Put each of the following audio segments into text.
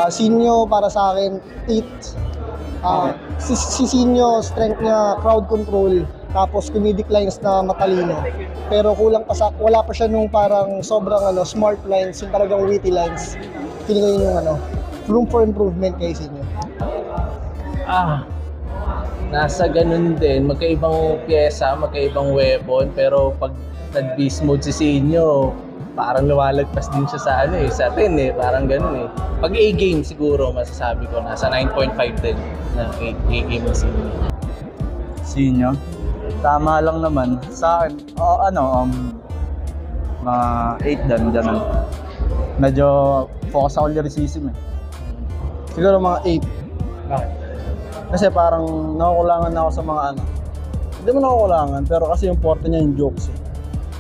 Sinyo para sa akin, 8. Si Sinyo, strength niya, crowd control. Tapos comedic lines na matalino. Pero kulang pa wala pa siya nung parang sobrang smart lines, yung talagang witty lines. Feeling ko yun yung room for improvement kay Sinyo. Nasa ganun din, magkaibang pyesa, magkaibang weapon, pero pag nag-beast mode si Sinyo, parang lumalagpas din siya sa 10 parang ganun Pag A-game siguro, masasabi ko, nasa 9.5 din na A-game na Sinyo. Sinyo? Tama lang naman. Sa akin, mga 8 din, ganun. Medyo focus ako lyricism Siguro mga 8. Bakit? Kasi parang nakukulangan ako sa mga Hindi mo nakukulangan, pero kasi yung forte niya yung jokes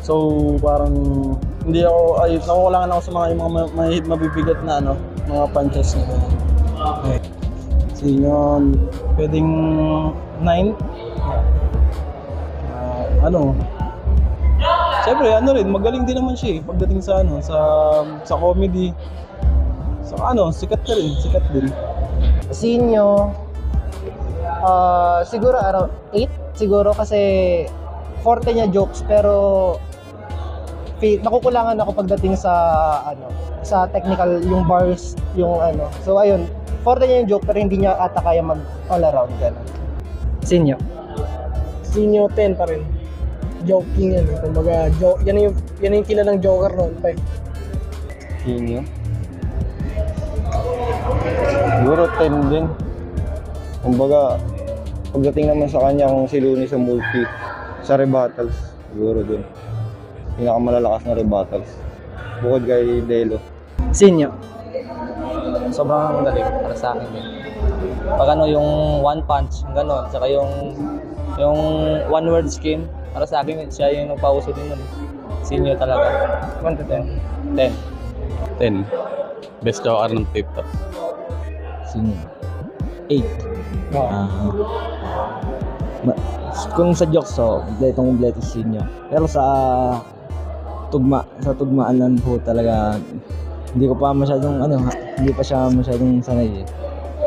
So parang hindi ako, nakukulangan ako sa mga mabibigat na mga punches na Sinyo, pwedeng 9. Siyempre rin, magaling din naman siya pagdating sa sa comedy. Sikat din. Sinyo, siguro around 8 siguro kasi forte niya jokes pero nakukulangan ako pagdating sa sa technical yung bars yung So ayun, forte niya yung joke pero hindi niya ata kaya mag all around ganun. Sinyo 10 pa rin. Joking yan. Kumbaga, yan yung kilalang joker noon pa Sinyo? Siguro 10 din. Kumbaga, pagdating naman sa kanya kung si Looney sa multi, sa rebuttals, siguro din. Pinakamalalakas na rebuttals. Bukod kay Delo. Sinyo. Sobrang galing para sa akin Pag yung one punch, gano'n, saka yung one word scheme, para sa akin siya yung nagpauso din nun. Sinyo talaga. 1 to 10? 10. 10. Best joker ng TikTok. Sinyo 8. Kung sa jokes kompletong Sinyo. Pero sa tugmaan lang po talaga hindi ko pa masyadong hindi pa siya masyadong sanay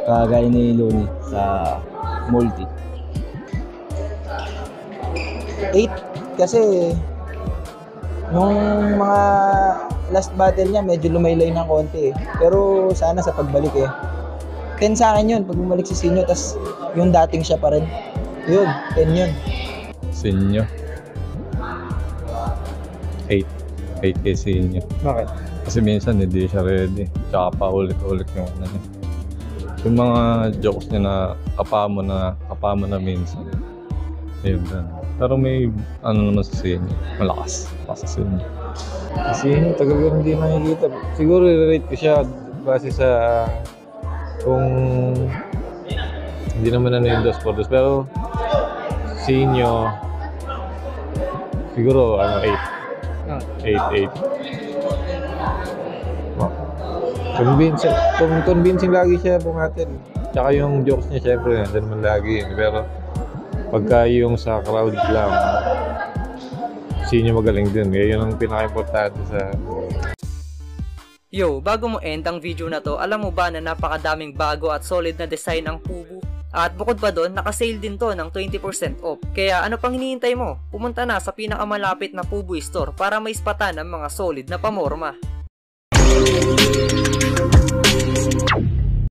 kagaya ni Looney sa multi. 8 kasi nung mga last battle niya medyo lumaylay ng konti pero sana sa pagbalik 10 sa akin yun pag bumalik si Sinyo tas yung dating siya pa rin yun 10 yun. Sinyo 8 kay Sinyo. Bakit? Kasi minsan hindi siya ready, tsaka pa ulit-ulit yung niya. Yung mga jokes niya na kapa mo na minsan yun. Pero may naman sa Sinyo, malakas pa sa Sinyo. Kasi tagal ko hindi nakikita. Siguro i-rate ko siya base sa kung hindi naman yung 2 for 2. Pero Sinyo siguro 8. Convincing lagi siya bumatin. Tsaka yung jokes niya syempre nandun naman lagi pero pagka yung sa crowd lang, Sinyo magaling din. Yun ang pinaka-importante sa... Yo, bago mo end ang video na to, alam mo ba na napakadaming bago at solid na design ang Pubu? At bukod pa doon, naka-sale din to ng 20% off. Kaya ano pang hinihintay mo? Pumunta na sa pinakamalapit na Pubu store para maispatan ang mga solid na pamorma.